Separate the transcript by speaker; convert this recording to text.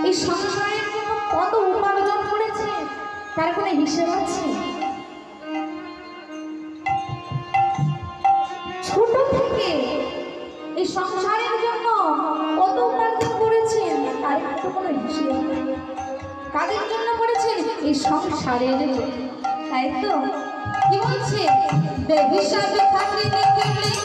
Speaker 1: এই সংসারের জন্য কত উপার্জন করেছে তার কোনো হিসেব আছে? ছোট থেকে এই সংসারের জন্য কত উপার্জন করেছেন তার কোনো হিসেব নেই। কাদের জন্য করেছেন? এই সংসারের জন্য, তাই তো? কি বলছে? বেহিসাবে থাকি দেখলে